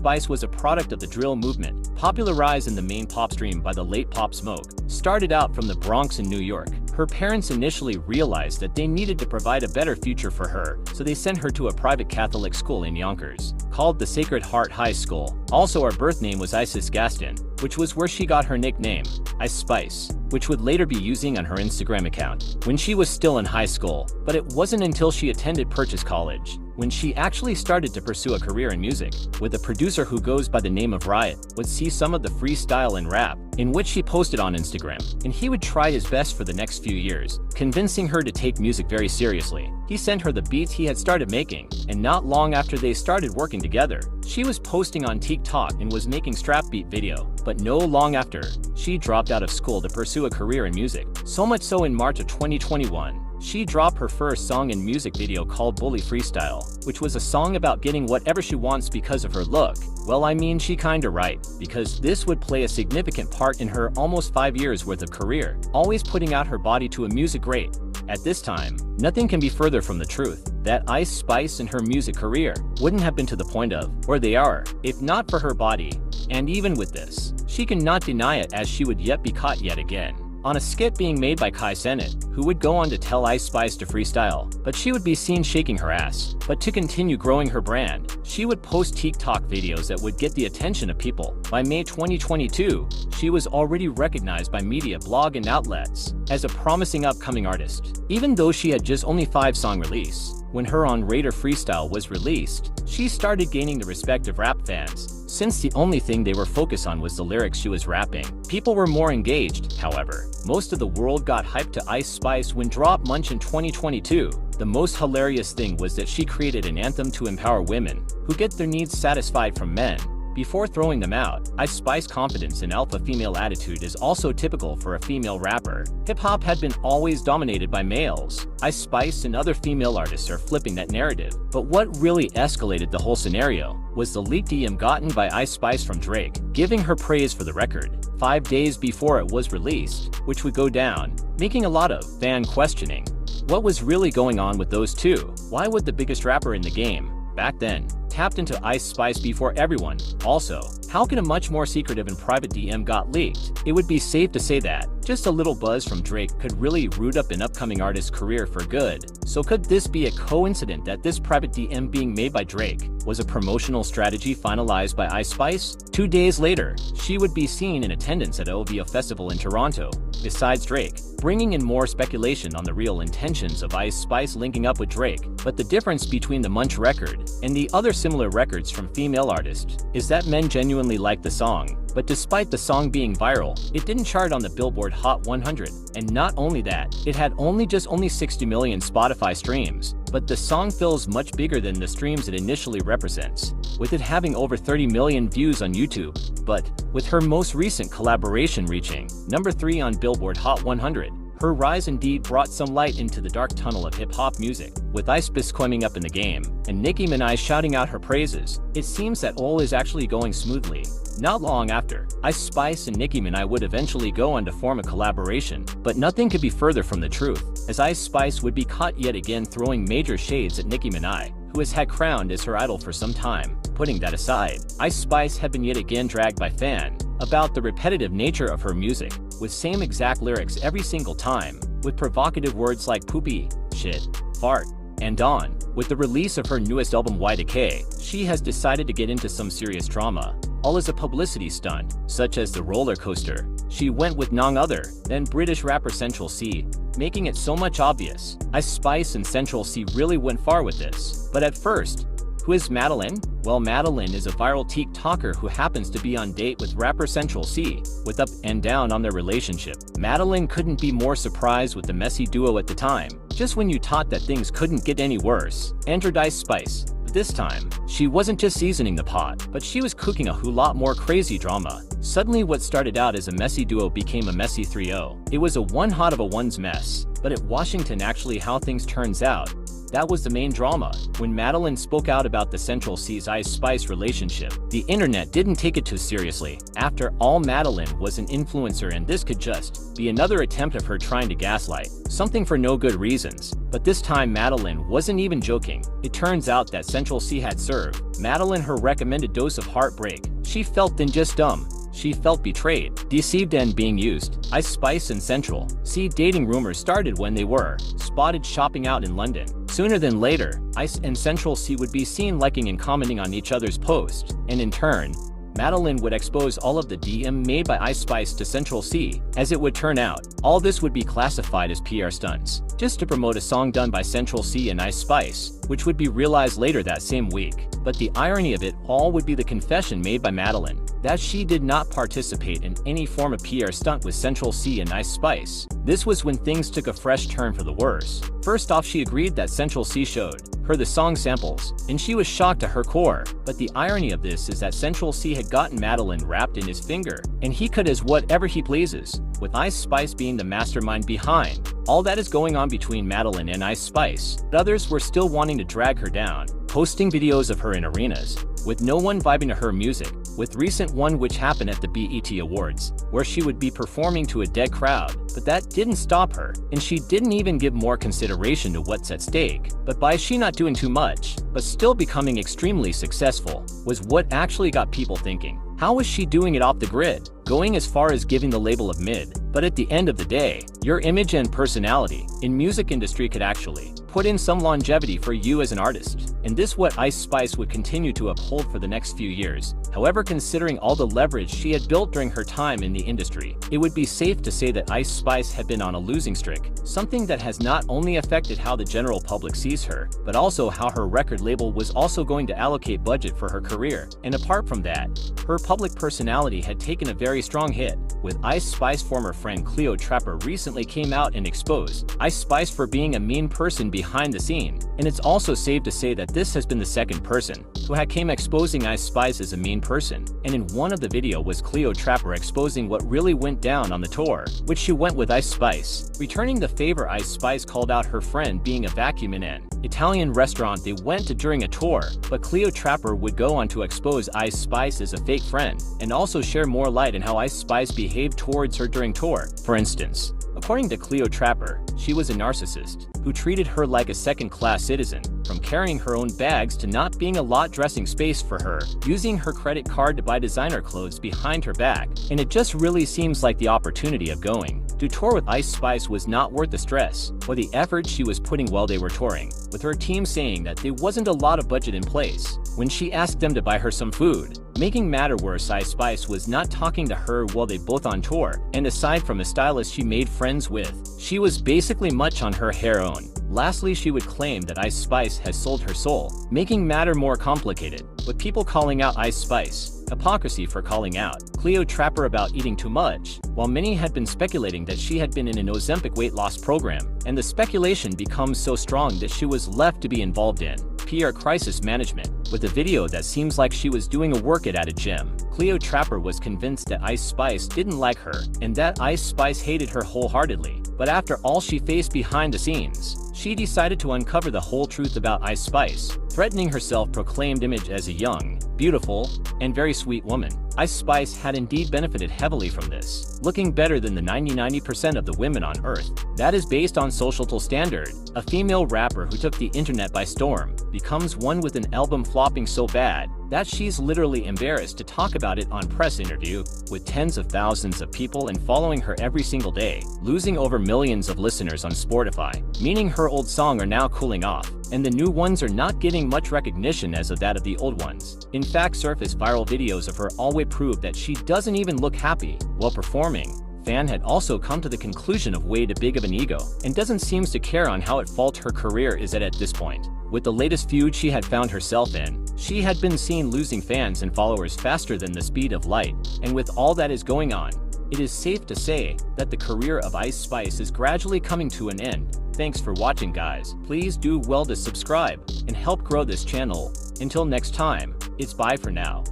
Spice was a product of the drill movement, popularized in the main pop stream by the late Pop Smoke. Started out from the Bronx in New York, her parents initially realized that they needed to provide a better future for her, so they sent her to a private Catholic school in Yonkers, called the Sacred Heart High School. Also, her birth name was Isis Gaston, which was where she got her nickname, Ice Spice, which would later be using on her Instagram account when she was still in high school. But it wasn't until she attended Purchase College when she actually started to pursue a career in music, with a producer who goes by the name of Riot would see some of the freestyle and rap, in which he posted on Instagram, and he would try his best for the next few years, convincing her to take music very seriously. He sent her the beats he had started making, and not long after they started working together, she was posting on TikTok and was making strap beat video. But no long after, she dropped out of school to pursue a career in music. So much so in March of 2021, she dropped her first song and music video called Bully Freestyle, which was a song about getting whatever she wants because of her look. Well, I mean, she kinda right, because this would play a significant part in her almost 5 years worth of career, always putting out her body to a music great. At this time, nothing can be further from the truth that Ice Spice and her music career wouldn't have been to the point of where they are if not for her body. And even with this, she cannot deny it, as she would yet be caught yet again on a skit being made by Kai Cenat, who would go on to tell Ice Spice to freestyle, but she would be seen shaking her ass. But to continue growing her brand, she would post TikTok videos that would get the attention of people. By May 2022, she was already recognized by media, blog, and outlets as a promising upcoming artist. Even though she had just only 5-song release, when her On Raider Freestyle was released, she started gaining the respect of rap fans, since the only thing they were focused on was the lyrics she was rapping. People were more engaged, however. Most of the world got hyped to Ice Spice when Drop Munch in 2022. The most hilarious thing was that she created an anthem to empower women who get their needs satisfied from men before throwing them out. Ice Spice's confidence and alpha female attitude is also typical for a female rapper. Hip-hop had been always dominated by males. Ice Spice and other female artists are flipping that narrative. But what really escalated the whole scenario was the leaked DM gotten by Ice Spice from Drake, giving her praise for the record 5 days before it was released, which would go down, making a lot of fan questioning what was really going on with those two. Why would the biggest rapper in the game back then tapped into Ice Spice before everyone? Also, how can a much more secretive and private DM got leaked? It would be safe to say that just a little buzz from Drake could really root up an upcoming artist's career for good. So could this be a coincidence that this private DM being made by Drake was a promotional strategy finalized by Ice Spice? 2 days later, she would be seen in attendance at OVO Festival in Toronto. Besides Drake, bringing in more speculation on the real intentions of Ice Spice linking up with Drake. But the difference between the Munch record and the other similar records from female artists is that men genuinely like the song. But despite the song being viral, it didn't chart on the Billboard Hot 100. And not only that, it had only 60 million Spotify streams. But the song feels much bigger than the streams it initially represents, with it having over 30 million views on YouTube. But with her most recent collaboration reaching number 3 on Billboard Hot 100, her rise indeed brought some light into the dark tunnel of hip-hop music. With Ice Spice climbing up in the game, and Nicki Minaj shouting out her praises, it seems that all is actually going smoothly. Not long after, Ice Spice and Nicki Minaj would eventually go on to form a collaboration, but nothing could be further from the truth, as Ice Spice would be caught yet again throwing major shades at Nicki Minaj, who has had crowned as her idol for some time. Putting that aside, Ice Spice had been yet again dragged by fans about the repetitive nature of her music, with same exact lyrics every single time, with provocative words like poopy, shit, fart, and on. With the release of her newest album Y2K, she has decided to get into some serious drama, all as a publicity stunt, such as the roller coaster. She went with none other than British rapper Central C, making it so much obvious Ice Spice and Central C really went far with this. But at first, who is Madeline? Well, Madeline is a viral TikToker who happens to be on date with rapper Central C, with up and down on their relationship. Madeline couldn't be more surprised with the messy duo at the time. Just when you thought that things couldn't get any worse, entered Ice Spice. But this time, she wasn't just seasoning the pot, but she was cooking a whole lot more crazy drama. Suddenly what started out as a messy duo became a messy 3-0. It was a one hot of a one's mess, but at Washington actually how things turns out, That was the main drama. When Madeline spoke out about the Central C's Ice Spice relationship, the internet didn't take it too seriously. After all, Madeline was an influencer, and this could just be another attempt of her trying to gaslight something for no good reasons. But this time Madeline wasn't even joking. It turns out that Central C had served Madeline her recommended dose of heartbreak. She felt then just dumb. She felt betrayed, deceived, and being used. Ice Spice and Central C dating rumors started when they were spotted shopping out in London. Sooner than later, Ice and Central C would be seen liking and commenting on each other's posts, and in turn, Madeline would expose all of the DM made by Ice Spice to Central C. As it would turn out, all this would be classified as PR stunts, just to promote a song done by Central C and Ice Spice, which would be realized later that same week. But the irony of it all would be the confession made by Madeline, that she did not participate in any form of PR stunt with Central C and Ice Spice. This was when things took a fresh turn for the worse. First off, she agreed that Central C showed her the song samples, and she was shocked to her core. But the irony of this is that Central C had gotten Madeline wrapped in his finger, and he could as whatever he pleases, with Ice Spice being the mastermind behind all that is going on between Madeline and Ice Spice. But others were still wanting to drag her down, posting videos of her in arenas, with no one vibing to her music, with recent one which happened at the BET Awards, where she would be performing to a dead crowd. But that didn't stop her, and she didn't even give more consideration to what's at stake. But by she not doing too much, but still becoming extremely successful, was what actually got people thinking. How was she doing it off the grid, going as far as giving the label of mid? But at the end of the day, your image and personality in music industry could actually put in some longevity for you as an artist. And this what Ice Spice would continue to uphold for the next few years. However, considering all the leverage she had built during her time in the industry, it would be safe to say that Ice Spice had been on a losing streak, something that has not only affected how the general public sees her, but also how her record label was also going to allocate budget for her career. And apart from that, her public personality had taken a very strong hit, with Ice Spice's former friend Cleo Trapper recently came out and exposed Ice Spice for being a mean person behind the scene. And it's also safe to say that this has been the second person who had came exposing Ice Spice as a mean person. And in one of the video was Cleo Trapper exposing what really went down on the tour, which she went with Ice Spice. Returning the favor, Ice Spice called out her friend being a vacuum in an Italian restaurant they went to during a tour, but Cleo Trapper would go on to expose Ice Spice as a fake friend, and also share more light on how Ice Spice behaved towards her during tour. For instance, according to Cleo Trapper, she was a narcissist who treated her like a second-class citizen, from carrying her own bags to not being a lot dressing space for her, using her credit card to buy designer clothes behind her back, and it just really seems like the opportunity of going to tour with Ice Spice was not worth the stress or the effort she was putting while they were touring, with her team saying that there wasn't a lot of budget in place when she asked them to buy her some food. Making matter worse, Ice Spice was not talking to her while they both on tour, and aside from a stylist she made friends with, she was basically much on her hair own. Lastly, she would claim that Ice Spice has sold her soul, making matter more complicated, with people calling out Ice Spice hypocrisy for calling out Cleo Trapper about eating too much, while many had been speculating that she had been in an Ozempic weight loss program, and the speculation becomes so strong that she was left to be involved in PR crisis management, with a video that seems like she was doing a workout at a gym. Cleo Trapper was convinced that Ice Spice didn't like her, and that Ice Spice hated her wholeheartedly. But after all she faced behind the scenes, she decided to uncover the whole truth about Ice Spice, threatening her self-proclaimed image as a young, beautiful, and very sweet woman. Ice Spice had indeed benefited heavily from this, looking better than the 90% of the women on Earth. That is based on Social Standard. A female rapper who took the internet by storm becomes one with an album flopping so bad that she's literally embarrassed to talk about it on press interview, with tens of thousands of people and following her every single day, losing over millions of listeners on Spotify, meaning her old songs are now cooling off, and the new ones are not getting much recognition as of that of the old ones. In fact, surface viral videos of her always prove that she doesn't even look happy while performing. Fan had also come to the conclusion of way too big of an ego, and doesn't seem to care on how at fault her career is at this point. With the latest feud she had found herself in, she had been seen losing fans and followers faster than the speed of light, and with all that is going on, it is safe to say that the career of Ice Spice is gradually coming to an end. Thanks for watching, guys. Please do well to subscribe and help grow this channel. Until next time, it's bye for now.